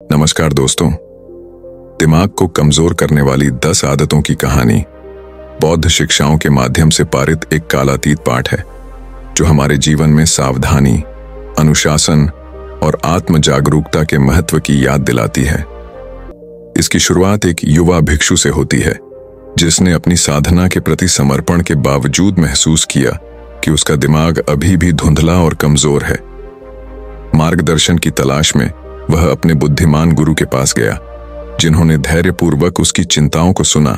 नमस्कार दोस्तों। दिमाग को कमजोर करने वाली 10 आदतों की कहानी बौद्ध शिक्षाओं के माध्यम से पारित एक कालातीत पाठ है जो हमारे जीवन में सावधानी, अनुशासन और आत्म जागरूकता के महत्व की याद दिलाती है। इसकी शुरुआत एक युवा भिक्षु से होती है जिसने अपनी साधना के प्रति समर्पण के बावजूद महसूस किया कि उसका दिमाग अभी भी धुंधला और कमजोर है। मार्गदर्शन की तलाश में वह अपने बुद्धिमान गुरु के पास गया जिन्होंने धैर्यपूर्वक उसकी चिंताओं को सुना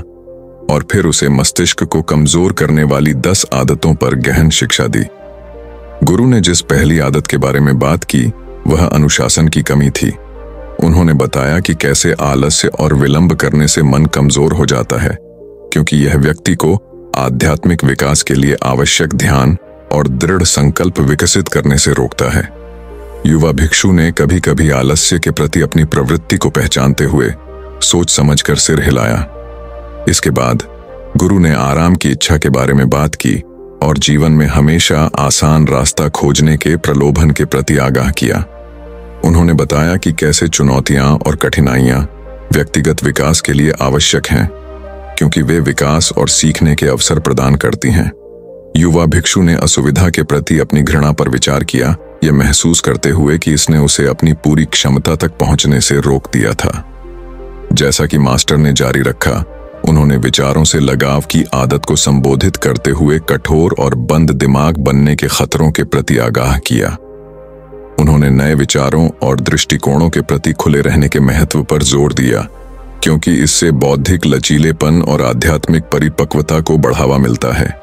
और फिर उसे मस्तिष्क को कमजोर करने वाली 10 आदतों पर गहन शिक्षा दी। गुरु ने जिस पहली आदत के बारे में बात की वह अनुशासन की कमी थी। उन्होंने बताया कि कैसे आलस्य और विलंब करने से मन कमजोर हो जाता है क्योंकि यह व्यक्ति को आध्यात्मिक विकास के लिए आवश्यक ध्यान और दृढ़ संकल्प विकसित करने से रोकता है। युवा भिक्षु ने कभी कभी आलस्य के प्रति अपनी प्रवृत्ति को पहचानते हुए सोच समझकर सिर हिलाया। इसके बाद गुरु ने आराम की इच्छा के बारे में बात की और जीवन में हमेशा आसान रास्ता खोजने के प्रलोभन के प्रति आगाह किया। उन्होंने बताया कि कैसे चुनौतियां और कठिनाइयां व्यक्तिगत विकास के लिए आवश्यक हैं क्योंकि वे विकास और सीखने के अवसर प्रदान करती हैं। युवा भिक्षु ने असुविधा के प्रति अपनी घृणा पर विचार किया, यह महसूस करते हुए कि इसने उसे अपनी पूरी क्षमता तक पहुंचने से रोक दिया था। जैसा कि मास्टर ने जारी रखा, उन्होंने विचारों से लगाव की आदत को संबोधित करते हुए कठोर और बंद दिमाग बनने के खतरों के प्रति आगाह किया। उन्होंने नए विचारों और दृष्टिकोणों के प्रति खुले रहने के महत्व पर जोर दिया क्योंकि इससे बौद्धिक लचीलेपन और आध्यात्मिक परिपक्वता को बढ़ावा मिलता है।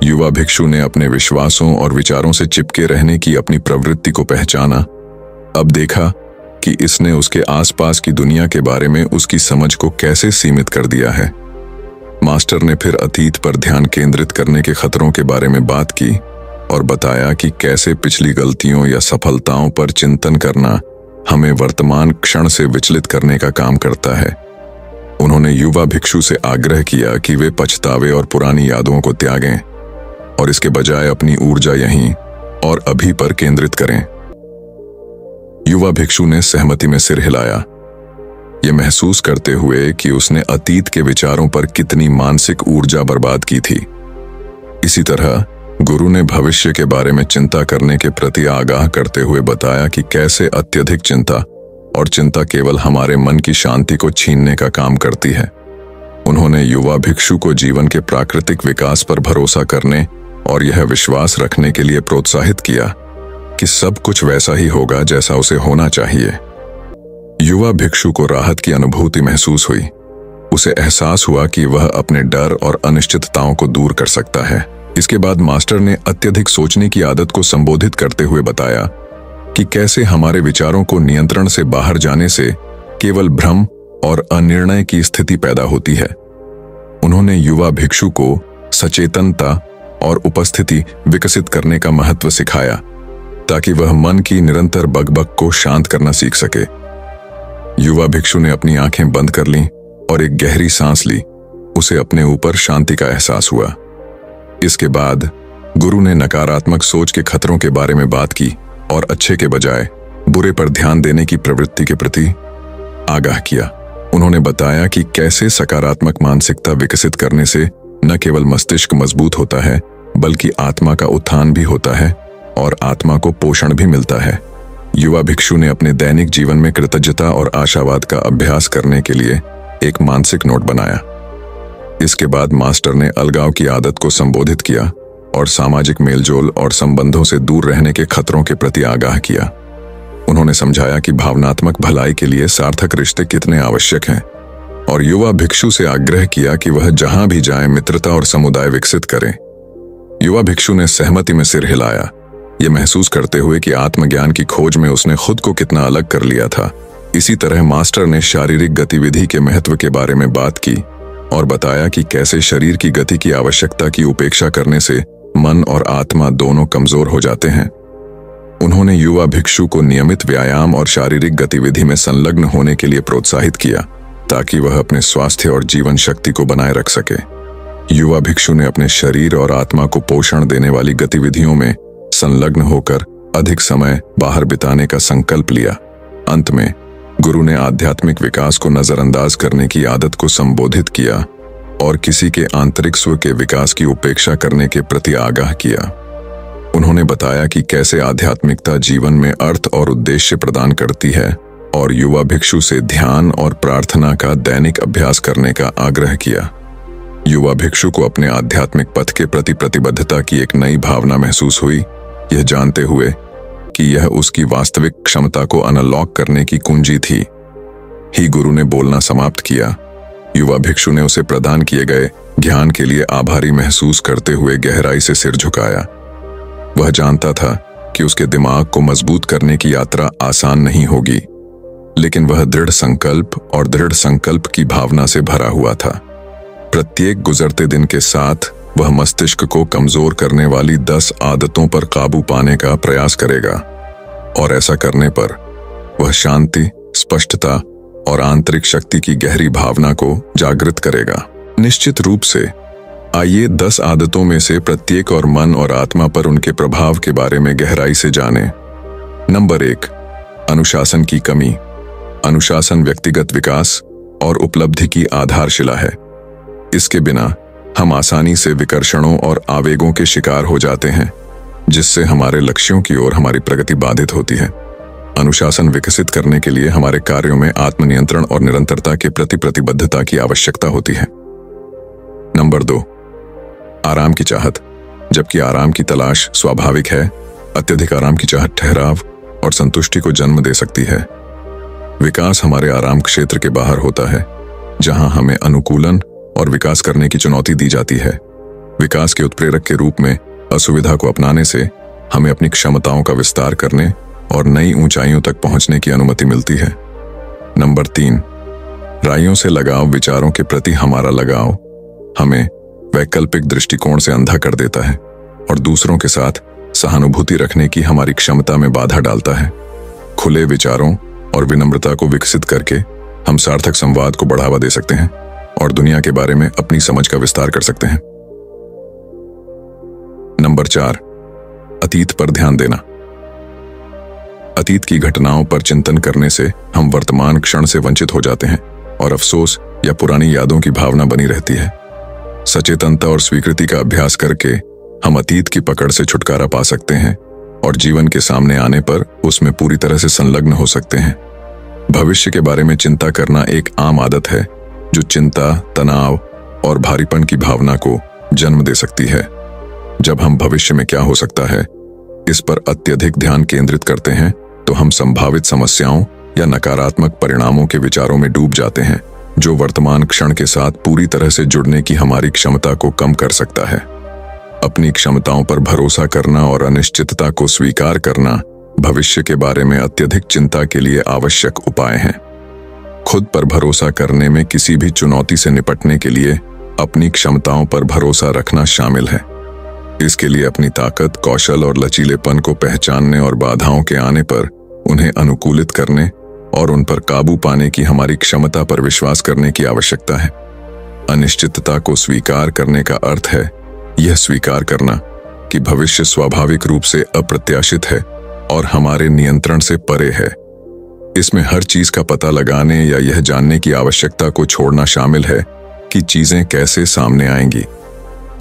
युवा भिक्षु ने अपने विश्वासों और विचारों से चिपके रहने की अपनी प्रवृत्ति को पहचाना। अब देखा कि इसने उसके आसपास की दुनिया के बारे में उसकी समझ को कैसे सीमित कर दिया है। मास्टर ने फिर अतीत पर ध्यान केंद्रित करने के खतरों के बारे में बात की और बताया कि कैसे पिछली गलतियों या सफलताओं पर चिंतन करना हमें वर्तमान क्षण से विचलित करने का काम करता है। उन्होंने युवा भिक्षु से आग्रह किया कि वे पछतावे और पुरानी यादों को त्यागें और इसके बजाय अपनी ऊर्जा यहीं और अभी पर केंद्रित करें। युवा भिक्षु ने सहमति में सिर हिलाया, यह महसूस करते हुए कि उसने अतीत के विचारों पर कितनी मानसिक ऊर्जा बर्बाद की थी। इसी तरह गुरु ने भविष्य के बारे में चिंता करने के प्रति आगाह करते हुए बताया कि कैसे अत्यधिक चिंता और चिंता केवल हमारे मन की शांति को छीनने का काम करती है। उन्होंने युवा भिक्षु को जीवन के प्राकृतिक विकास पर भरोसा करने और यह विश्वास रखने के लिए प्रोत्साहित किया कि सब कुछ वैसा ही होगा जैसा उसे होना चाहिए। युवा भिक्षु को राहत की अनुभूति महसूस हुई। उसे एहसास हुआ कि वह अपने डर और अनिश्चितताओं को दूर कर सकता है। इसके बाद मास्टर ने अत्यधिक सोचने की आदत को संबोधित करते हुए बताया कि कैसे हमारे विचारों को नियंत्रण से बाहर जाने से केवल भ्रम और अनिर्णय की स्थिति पैदा होती है। उन्होंने युवा भिक्षु को सचेतनता और उपस्थिति विकसित करने का महत्व सिखाया ताकि वह मन की निरंतर बकबक को शांत करना सीख सके। युवा भिक्षु ने अपनी आंखें बंद कर लीं और एक गहरी सांस ली। उसे अपने ऊपर शांति का एहसास हुआ। इसके बाद गुरु ने नकारात्मक सोच के खतरों के बारे में बात की और अच्छे के बजाय बुरे पर ध्यान देने की प्रवृत्ति के प्रति आगाह किया। उन्होंने बताया कि कैसे सकारात्मक मानसिकता विकसित करने से न केवल मस्तिष्क मजबूत होता है बल्कि आत्मा का उत्थान भी होता है और आत्मा को पोषण भी मिलता है। युवा भिक्षु ने अपने दैनिक जीवन में कृतज्ञता और आशावाद का अभ्यास करने के लिए एक मानसिक नोट बनाया। इसके बाद मास्टर ने अलगाव की आदत को संबोधित किया और सामाजिक मेलजोल और संबंधों से दूर रहने के खतरों के प्रति आगाह किया। उन्होंने समझाया कि भावनात्मक भलाई के लिए सार्थक रिश्ते कितने आवश्यक हैं और युवा भिक्षु से आग्रह किया कि वह जहां भी जाए मित्रता और समुदाय विकसित करें। युवा भिक्षु ने सहमति में सिर हिलाया, यह महसूस करते हुए कि आत्मज्ञान की खोज में उसने खुद को कितना अलग कर लिया था। इसी तरह मास्टर ने शारीरिक गतिविधि के महत्व के बारे में बात की और बताया कि कैसे शरीर की गति की आवश्यकता की उपेक्षा करने से मन और आत्मा दोनों कमजोर हो जाते हैं। उन्होंने युवा भिक्षु को नियमित व्यायाम और शारीरिक गतिविधि में संलग्न होने के लिए प्रोत्साहित किया ताकि वह अपने स्वास्थ्य और जीवन शक्ति को बनाए रख सके। युवा भिक्षु ने अपने शरीर और आत्मा को पोषण देने वाली गतिविधियों में संलग्न होकर अधिक समय बाहर बिताने का संकल्प लिया। अंत में गुरु ने आध्यात्मिक विकास को नजरअंदाज करने की आदत को संबोधित किया और किसी के आंतरिक स्व के विकास की उपेक्षा करने के प्रति आगाह किया। उन्होंने बताया कि कैसे आध्यात्मिकता जीवन में अर्थ और उद्देश्य प्रदान करती है और युवा भिक्षु से ध्यान और प्रार्थना का दैनिक अभ्यास करने का आग्रह किया। युवा भिक्षु को अपने आध्यात्मिक पथ के प्रति प्रतिबद्धता की एक नई भावना महसूस हुई, यह जानते हुए कि यह उसकी वास्तविक क्षमता को अनलॉक करने की कुंजी थी। ही गुरु ने बोलना समाप्त किया। युवा भिक्षु ने उसे प्रदान किए गए ज्ञान के लिए आभारी महसूस करते हुए गहराई से सिर झुकाया। वह जानता था कि उसके दिमाग को मजबूत करने की यात्रा आसान नहीं होगी, लेकिन वह दृढ़ संकल्प की भावना से भरा हुआ था। प्रत्येक गुजरते दिन के साथ वह मस्तिष्क को कमजोर करने वाली 10 आदतों पर काबू पाने का प्रयास करेगा और ऐसा करने पर वह शांति, स्पष्टता और आंतरिक शक्ति की गहरी भावना को जागृत करेगा। निश्चित रूप से आइए 10 आदतों में से प्रत्येक और मन और आत्मा पर उनके प्रभाव के बारे में गहराई से जानें। नंबर 1, अनुशासन की कमी। अनुशासन व्यक्तिगत विकास और उपलब्धि की आधारशिला है। इसके बिना हम आसानी से विकर्षणों और आवेगों के शिकार हो जाते हैं, जिससे हमारे लक्ष्यों की ओर हमारी प्रगति बाधित होती है। अनुशासन विकसित करने के लिए हमारे कार्यों में आत्मनियंत्रण और निरंतरता के प्रति प्रतिबद्धता की आवश्यकता होती है। नंबर 2, आराम की चाहत। जबकि आराम की तलाश स्वाभाविक है, अत्यधिक आराम की चाहत ठहराव और संतुष्टि को जन्म दे सकती है। विकास हमारे आराम क्षेत्र के बाहर होता है, जहां हमें अनुकूलन और विकास करने की चुनौती दी जाती है। विकास के उत्प्रेरक के रूप में असुविधा को अपनाने से हमें अपनी क्षमताओं का विस्तार करने और नई ऊंचाइयों तक पहुंचने की अनुमति मिलती है। नंबर 3, रायों से लगाव। विचारों के प्रति हमारा लगाव हमें वैकल्पिक दृष्टिकोण से अंधा कर देता है और दूसरों के साथ सहानुभूति रखने की हमारी क्षमता में बाधा डालता है। खुले विचारों और विनम्रता को विकसित करके हम सार्थक संवाद को बढ़ावा दे सकते हैं और दुनिया के बारे में अपनी समझ का विस्तार कर सकते हैं। नंबर 4, अतीत पर ध्यान देना। अतीत की घटनाओं पर चिंतन करने से हम वर्तमान क्षण से वंचित हो जाते हैं और अफसोस या पुरानी यादों की भावना बनी रहती है। सचेतनता और स्वीकृति का अभ्यास करके हम अतीत की पकड़ से छुटकारा पा सकते हैं और जीवन के सामने आने पर उसमें पूरी तरह से संलग्न हो सकते हैं। भविष्य के बारे में चिंता करना एक आम आदत है जो चिंता, तनाव और भारीपन की भावना को जन्म दे सकती है। जब हम भविष्य में क्या हो सकता है इस पर अत्यधिक ध्यान केंद्रित करते हैं तो हम संभावित समस्याओं या नकारात्मक परिणामों के विचारों में डूब जाते हैं, जो वर्तमान क्षण के साथ पूरी तरह से जुड़ने की हमारी क्षमता को कम कर सकता है। अपनी क्षमताओं पर भरोसा करना और अनिश्चितता को स्वीकार करना भविष्य के बारे में अत्यधिक चिंता के लिए आवश्यक उपाय हैं। खुद पर भरोसा करने में किसी भी चुनौती से निपटने के लिए अपनी क्षमताओं पर भरोसा रखना शामिल है। इसके लिए अपनी ताकत, कौशल और लचीलेपन को पहचानने और बाधाओं के आने पर उन्हें अनुकूलित करने और उन पर काबू पाने की हमारी क्षमता पर विश्वास करने की आवश्यकता है। अनिश्चितता को स्वीकार करने का अर्थ है यह स्वीकार करना कि भविष्य स्वाभाविक रूप से अप्रत्याशित है और हमारे नियंत्रण से परे है। इसमें हर चीज का पता लगाने या यह जानने की आवश्यकता को छोड़ना शामिल है कि चीजें कैसे सामने आएंगी।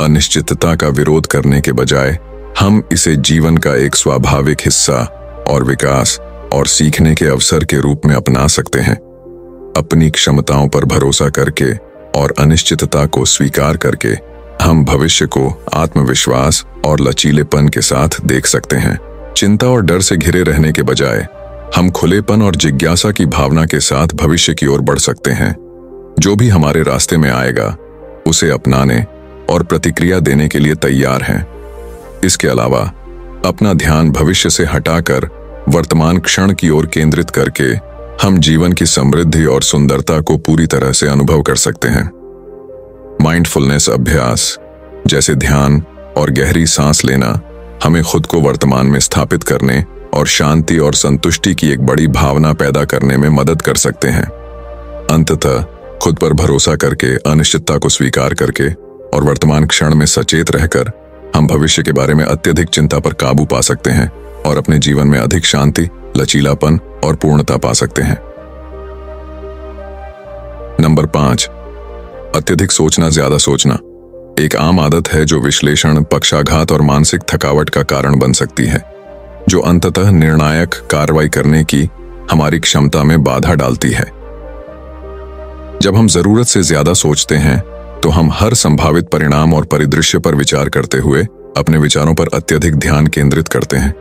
अनिश्चितता का विरोध करने के बजाय हम इसे जीवन का एक स्वाभाविक हिस्सा और विकास और सीखने के अवसर के रूप में अपना सकते हैं। अपनी क्षमताओं पर भरोसा करके और अनिश्चितता को स्वीकार करके हम भविष्य को आत्मविश्वास और लचीलेपन के साथ देख सकते हैं। चिंता और डर से घिरे रहने के बजाय हम खुलेपन और जिज्ञासा की भावना के साथ भविष्य की ओर बढ़ सकते हैं। जो भी हमारे रास्ते में आएगा उसे अपनाने और प्रतिक्रिया देने के लिए तैयार हैं। इसके अलावा अपना ध्यान भविष्य से हटाकर वर्तमान क्षण की ओर केंद्रित करके हम जीवन की समृद्धि और सुंदरता को पूरी तरह से अनुभव कर सकते हैं। माइंडफुलनेस अभ्यास जैसे ध्यान और गहरी सांस लेना हमें खुद को वर्तमान में स्थापित करने और शांति और संतुष्टि की एक बड़ी भावना पैदा करने में मदद कर सकते हैं। अंततः खुद पर भरोसा करके, अनिश्चितता को स्वीकार करके और वर्तमान क्षण में सचेत रहकर हम भविष्य के बारे में अत्यधिक चिंता पर काबू पा सकते हैं और अपने जीवन में अधिक शांति, लचीलापन और पूर्णता पा सकते हैं। नंबर 5, अत्यधिक सोचना, ज्यादा सोचना एक आम आदत है जो विश्लेषण, पक्षाघात और मानसिक थकावट का कारण बन सकती है, जो अंततः निर्णायक कार्रवाई करने की हमारी क्षमता में बाधा डालती है। जब हम जरूरत से ज्यादा सोचते हैं तो हम हर संभावित परिणाम और परिदृश्य पर विचार करते हुए अपने विचारों पर अत्यधिक ध्यान केंद्रित करते हैं,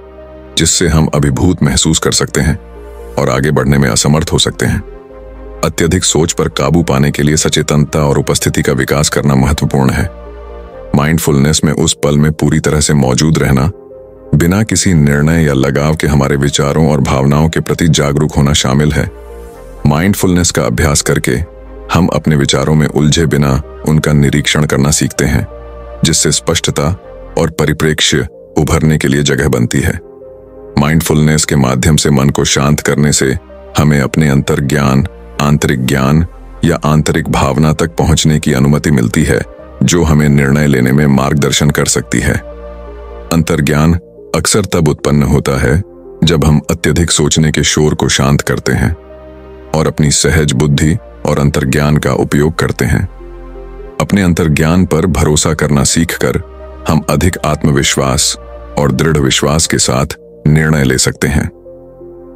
जिससे हम अभिभूत महसूस कर सकते हैं और आगे बढ़ने में असमर्थ हो सकते हैं। अत्यधिक सोच पर काबू पाने के लिए सचेतनता और उपस्थिति का विकास करना महत्वपूर्ण है। माइंडफुलनेस में उस पल में पूरी तरह से मौजूद रहना, बिना किसी निर्णय या लगाव के हमारे विचारों और भावनाओं के प्रति जागरूक होना शामिल है। माइंडफुलनेस का अभ्यास करके हम अपने विचारों में उलझे बिना उनका निरीक्षण करना सीखते हैं, जिससे स्पष्टता और परिप्रेक्ष्य उभरने के लिए जगह बनती है। माइंडफुलनेस के माध्यम से मन को शांत करने से हमें अपने अंतर्ज्ञान, आंतरिक ज्ञान या आंतरिक भावना तक पहुंचने की अनुमति मिलती है, जो हमें निर्णय लेने में मार्गदर्शन कर सकती है। अंतर्ज्ञान अक्सर तब उत्पन्न होता है जब हम अत्यधिक सोचने के शोर को शांत करते हैं और अपनी सहज बुद्धि और अंतर्ज्ञान का उपयोग करते हैं। अपने अंतर्ज्ञान पर भरोसा करना सीखकर हम अधिक आत्मविश्वास और दृढ़ विश्वास के साथ निर्णय ले सकते हैं।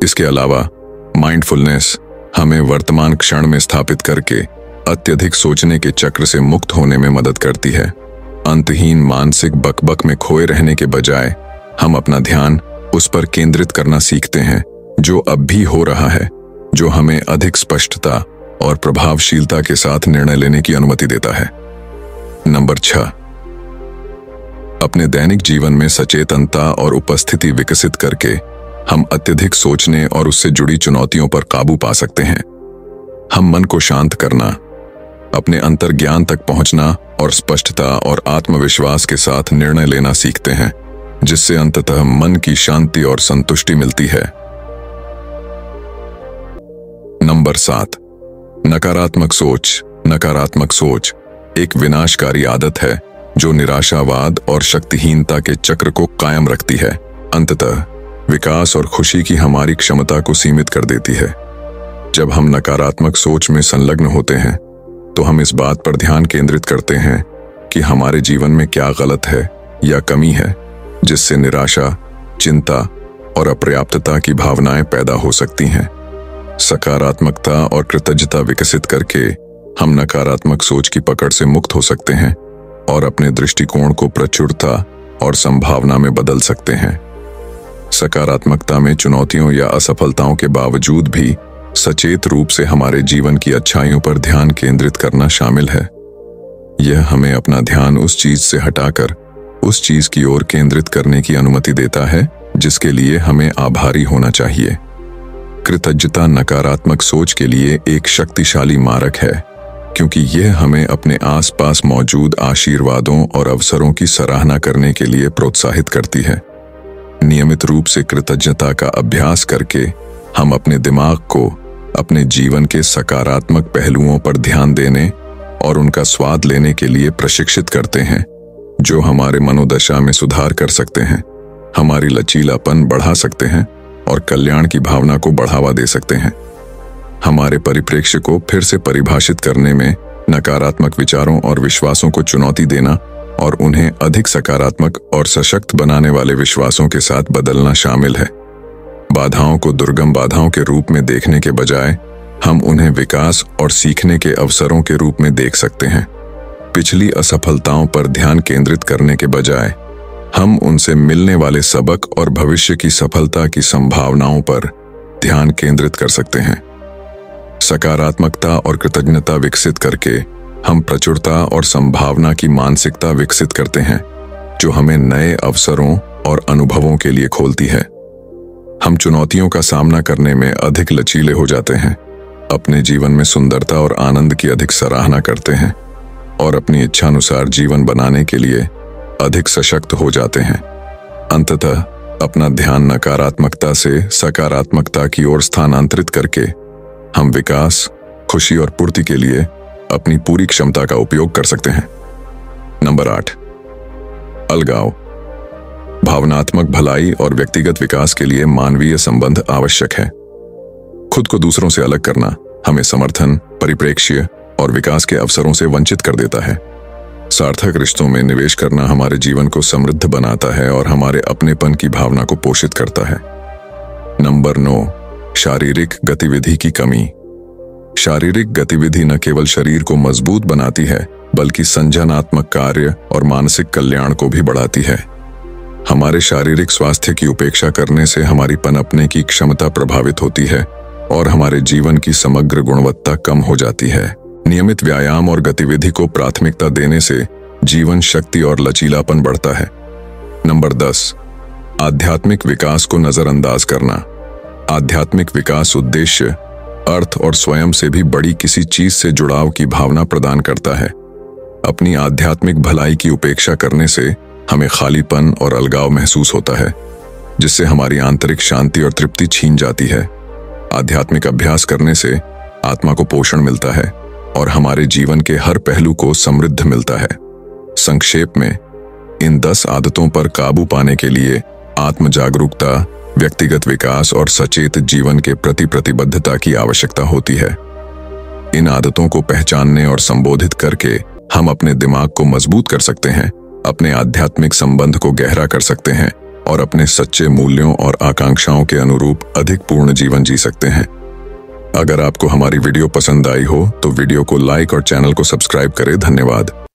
इसके अलावा माइंडफुलनेस हमें वर्तमान क्षण में स्थापित करके अत्यधिक सोचने के चक्र से मुक्त होने में मदद करती है। अंतहीन मानसिक बकबक में खोए रहने के बजाय हम अपना ध्यान उस पर केंद्रित करना सीखते हैं जो अब भी हो रहा है, जो हमें अधिक स्पष्टता और प्रभावशीलता के साथ निर्णय लेने की अनुमति देता है। नंबर 6, अपने दैनिक जीवन में सचेतनता और उपस्थिति विकसित करके हम अत्यधिक सोचने और उससे जुड़ी चुनौतियों पर काबू पा सकते हैं। हम मन को शांत करना, अपने अंतर्ज्ञान तक पहुंचना और स्पष्टता और आत्मविश्वास के साथ निर्णय लेना सीखते हैं, जिससे अंततः मन की शांति और संतुष्टि मिलती है। नंबर 7, नकारात्मक सोच। नकारात्मक सोच एक विनाशकारी आदत है जो निराशावाद और शक्तिहीनता के चक्र को कायम रखती है, अंततः विकास और खुशी की हमारी क्षमता को सीमित कर देती है। जब हम नकारात्मक सोच में संलग्न होते हैं तो हम इस बात पर ध्यान केंद्रित करते हैं कि हमारे जीवन में क्या गलत है या कमी है, जिससे निराशा, चिंता और अपर्याप्तता की भावनाएं पैदा हो सकती हैं। सकारात्मकता और कृतज्ञता विकसित करके हम नकारात्मक सोच की पकड़ से मुक्त हो सकते हैं और अपने दृष्टिकोण को प्रचुरता और संभावना में बदल सकते हैं। सकारात्मकता में चुनौतियों या असफलताओं के बावजूद भी सचेत रूप से हमारे जीवन की अच्छाइयों पर ध्यान केंद्रित करना शामिल है। यह हमें अपना ध्यान उस चीज से हटाकर उस चीज की ओर केंद्रित करने की अनुमति देता है जिसके लिए हमें आभारी होना चाहिए। कृतज्ञता नकारात्मक सोच के लिए एक शक्तिशाली मारक है, क्योंकि यह हमें अपने आसपास मौजूद आशीर्वादों और अवसरों की सराहना करने के लिए प्रोत्साहित करती है। नियमित रूप से कृतज्ञता का अभ्यास करके हम अपने दिमाग को अपने जीवन के सकारात्मक पहलुओं पर ध्यान देने और उनका स्वाद लेने के लिए प्रशिक्षित करते हैं, जो हमारे मनोदशा में सुधार कर सकते हैं, हमारी लचीलापन बढ़ा सकते हैं और कल्याण की भावना को बढ़ावा दे सकते हैं। हमारे परिप्रेक्ष्य को फिर से परिभाषित करने में नकारात्मक विचारों और विश्वासों को चुनौती देना और उन्हें अधिक सकारात्मक और सशक्त बनाने वाले विश्वासों के साथ बदलना शामिल है। बाधाओं को दुर्गम बाधाओं के रूप में देखने के बजाय हम उन्हें विकास और सीखने के अवसरों के रूप में देख सकते हैं। पिछली असफलताओं पर ध्यान केंद्रित करने के बजाय हम उनसे मिलने वाले सबक और भविष्य की सफलता की संभावनाओं पर ध्यान केंद्रित कर सकते हैं। सकारात्मकता और कृतज्ञता विकसित करके हम प्रचुरता और संभावना की मानसिकता विकसित करते हैं, जो हमें नए अवसरों और अनुभवों के लिए खोलती है। हम चुनौतियों का सामना करने में अधिक लचीले हो जाते हैं, अपने जीवन में सुंदरता और आनंद की अधिक सराहना करते हैं और अपनी इच्छानुसार जीवन बनाने के लिए अधिक सशक्त हो जाते हैं। अंततः अपना ध्यान नकारात्मकता से सकारात्मकता की ओर स्थानांतरित करके हम विकास, खुशी और पूर्ति के लिए अपनी पूरी क्षमता का उपयोग कर सकते हैं। नंबर 8, अलगाव। भावनात्मक भलाई और व्यक्तिगत विकास के लिए मानवीय संबंध आवश्यक है। खुद को दूसरों से अलग करना हमें समर्थन, परिप्रेक्ष्य और विकास के अवसरों से वंचित कर देता है। सार्थक रिश्तों में निवेश करना हमारे जीवन को समृद्ध बनाता है और हमारे अपनेपन की भावना को पोषित करता है। नंबर 9, शारीरिक गतिविधि की कमी। शारीरिक गतिविधि न केवल शरीर को मजबूत बनाती है बल्कि संज्ञानात्मक कार्य और मानसिक कल्याण को भी बढ़ाती है। हमारे शारीरिक स्वास्थ्य की उपेक्षा करने से हमारी पनपने की क्षमता प्रभावित होती है और हमारे जीवन की समग्र गुणवत्ता कम हो जाती है। नियमित व्यायाम और गतिविधि को प्राथमिकता देने से जीवन शक्ति और लचीलापन बढ़ता है। नंबर 10, आध्यात्मिक विकास को नजरअंदाज करना। आध्यात्मिक विकास उद्देश्य, अर्थ और स्वयं से भी बड़ी किसी चीज से जुड़ाव की भावना प्रदान करता है। अपनी आध्यात्मिक भलाई की उपेक्षा करने से हमें खालीपन और अलगाव महसूस होता है, जिससे हमारी आंतरिक शांति और तृप्ति छीन जाती है। आध्यात्मिक अभ्यास करने से आत्मा को पोषण मिलता है और हमारे जीवन के हर पहलू को समृद्ध मिलता है। संक्षेप में, इन 10 आदतों पर काबू पाने के लिए आत्म जागरूकता, व्यक्तिगत विकास और सचेत जीवन के प्रति प्रतिबद्धता की आवश्यकता होती है। इन आदतों को पहचानने और संबोधित करके हम अपने दिमाग को मजबूत कर सकते हैं, अपने आध्यात्मिक संबंध को गहरा कर सकते हैं और अपने सच्चे मूल्यों और आकांक्षाओं के अनुरूप अधिक पूर्ण जीवन जी सकते हैं। अगर आपको हमारी वीडियो पसंद आई हो तो वीडियो को लाइक और चैनल को सब्सक्राइब करें। धन्यवाद।